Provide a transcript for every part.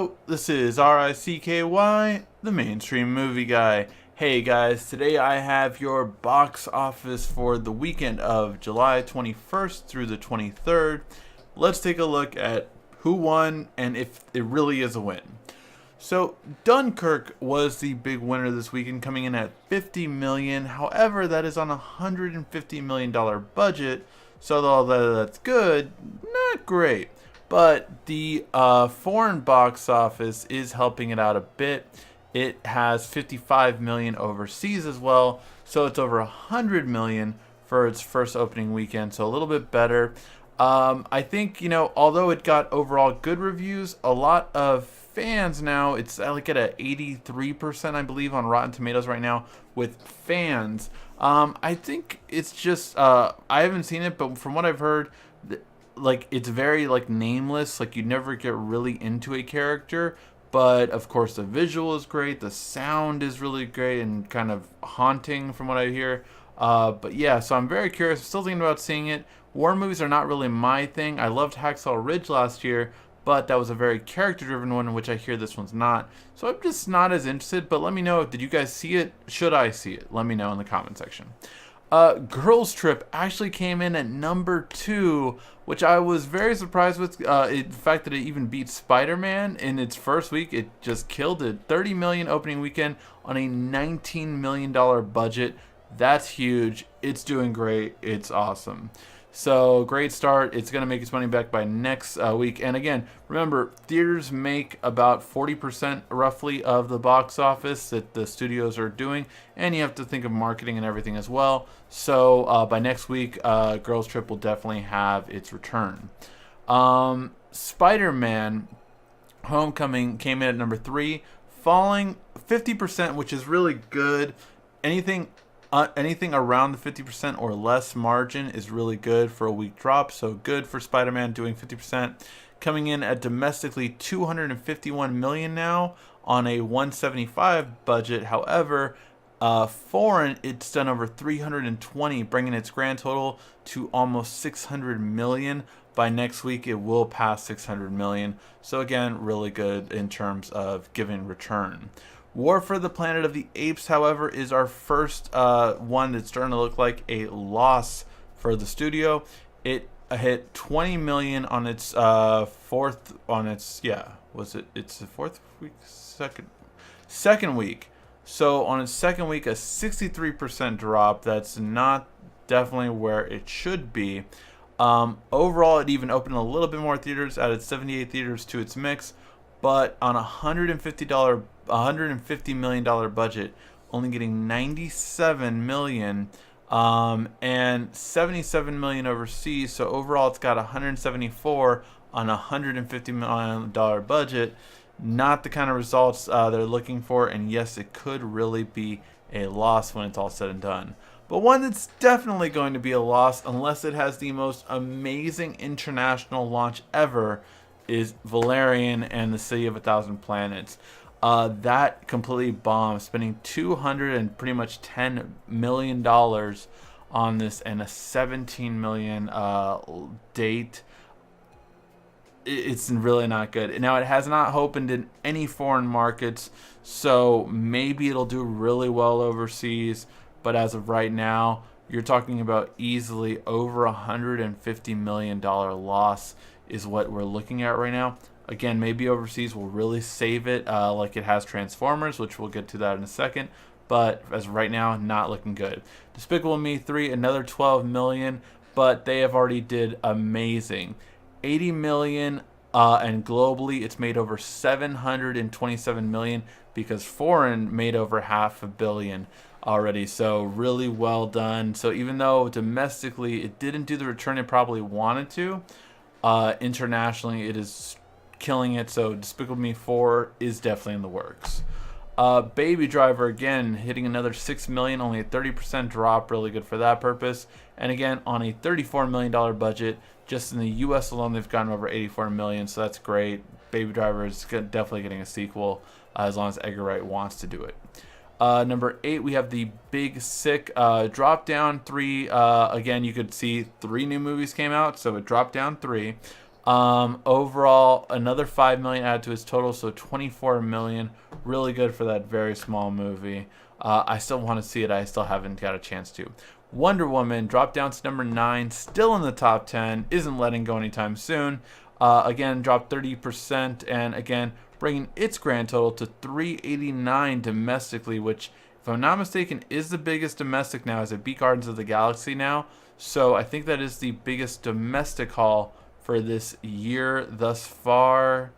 Hello, this is RICKY, the mainstream movie guy. Hey guys, today I have your box office for the weekend of July 21st through the 23rd. Let's take a look at who won and if it really is a win. So Dunkirk was the big winner this weekend, coming in at $50 million. However, that is on a $150 million budget, so although that's good, not great. But the foreign box office is helping it out a bit. It has 55 million overseas as well, so it's over 100 million for its first opening weekend, so a little bit better. I think, although it got overall good reviews, a lot of fans now, it's like at a 83%, I believe, on Rotten Tomatoes right now with fans. I think it's just, I haven't seen it, but from what I've heard, like it's very like nameless, like you never get really into a character, but of course the visual is great, the sound is really great and kind of haunting from what I hear. But yeah, so I'm very curious. I'm still thinking about seeing it. War movies are not really my thing. I loved Hacksaw Ridge last year, but that was a very character driven one, in which I hear this one's not, so I'm just not as interested. But let me know, did you guys see it? Should I see it? Let me know in the comment section. Girls Trip actually came in at number 2, which I was very surprised with. The fact that it even beat Spider-Man in its first week. It just killed it. 30 million opening weekend on a $19 million budget. That's huge. It's doing great. It's awesome. So great start. It's going to make its money back by next week. And again, remember, theaters make about 40% roughly of the box office that the studios are doing, and you have to think of marketing and everything as well. So by next week, Girls Trip will definitely have its return. Spider-Man Homecoming came in at number 3, falling 50%, which is really good. Anything around the 50% or less margin is really good for a week drop. So good for Spider-Man doing 50%. Coming in at domestically 251 million now on a 175 budget. However, foreign, it's done over 320, bringing its grand total to almost 600 million. By next week, it will pass 600 million. So again, really good in terms of giving return. War for the Planet of the Apes, however, is our first one that's starting to look like a loss for the studio. It hit 20 million on its it's the fourth week, second week. So on its second week, a 63% drop. That's not definitely where it should be. Overall, it even opened a little bit more theaters, added 78 theaters to its mix, but on a $150 million budget, only getting 97 million, and 77 million overseas. So overall, it's got 174 on a $150 million budget. Not the kind of results they're looking for, and yes, it could really be a loss when it's all said and done. But one that's definitely going to be a loss, unless it has the most amazing international launch ever, is Valerian and the City of a Thousand Planets. That completely bombed, spending $200 and pretty much $10 million on this and a 17 million date. It's really not good. Now, it has not opened in any foreign markets, so maybe it'll do really well overseas. But as of right now, you're talking about easily over $150 million loss is what we're looking at right now. Again, maybe overseas will really save it, like it has Transformers, which we'll get to that in a second. But as of right now, not looking good. Despicable Me 3, another 12 million, but they have already did amazing. 80 million, and globally, it's made over 727 million because foreign made over $500 million already. So really well done. So even though domestically it didn't do the return it probably wanted to, internationally it is killing it. So Despicable Me 4 is definitely in the works. Baby Driver, again, hitting another 6 million, only a 30% drop, really good for that purpose. And again, on a $34 million budget, just in the US alone, they've gotten over 84 million, so that's great. Baby Driver is definitely getting a sequel, as long as Edgar Wright wants to do it. Number 8, we have the Big Sick. Drop down 3. Again, you could see 3 new movies came out, so it dropped down 3. Overall, another 5 million added to his total, so 24 million. Really good for that very small movie. I still want to see it. I still haven't got a chance to. Wonder Woman dropped down to number 9, still in the top 10. Isn't letting go anytime soon. Again, dropped 30%, and again, bringing its grand total to 389 domestically, which, if I'm not mistaken, is the biggest domestic now, as it beat Guardians of the Galaxy now. So I think that is the biggest domestic haul for this year thus far.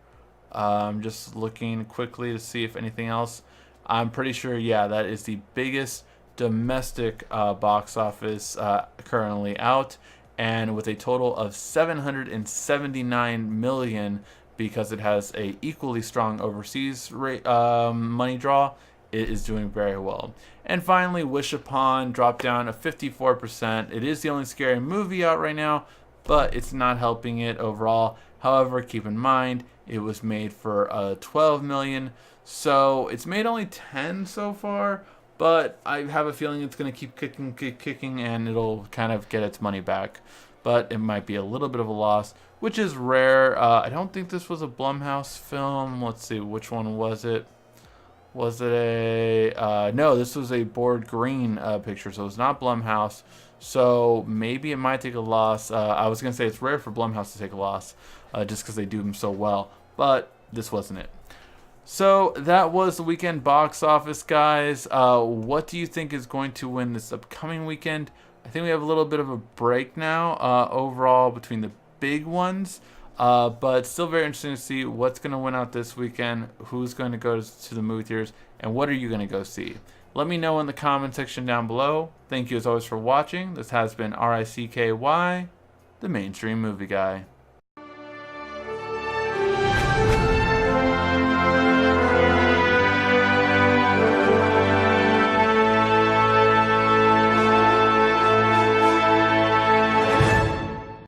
Just looking quickly to see if anything else. I'm pretty sure, yeah, that is the biggest domestic box office currently out, and with a total of 779 million, because it has a equally strong overseas money draw. It is doing very well. And finally, Wish Upon dropped down a 54%. It is the only scary movie out right now, but it's not helping it overall. However, keep in mind, it was made for 12 million, so it's made only 10 so far, but I have a feeling it's going to keep kicking, and it'll kind of get its money back. But it might be a little bit of a loss, which is rare. I don't think this was a Blumhouse film. Let's see, which one was it? Was it a... no, this was a Board Green picture, so it's not Blumhouse. So maybe it might take a loss. I was going to say it's rare for Blumhouse to take a loss, just because they do them so well. But this wasn't it. So that was the weekend box office, guys. What do you think is going to win this upcoming weekend? I think we have a little bit of a break now overall between the big ones. But still very interesting to see what's going to win out this weekend, who's going to go to the movie theaters, and what are you going to go see. Let me know in the comment section down below. Thank you as always for watching. This has been RICKY, the Mainstream Movie Guy.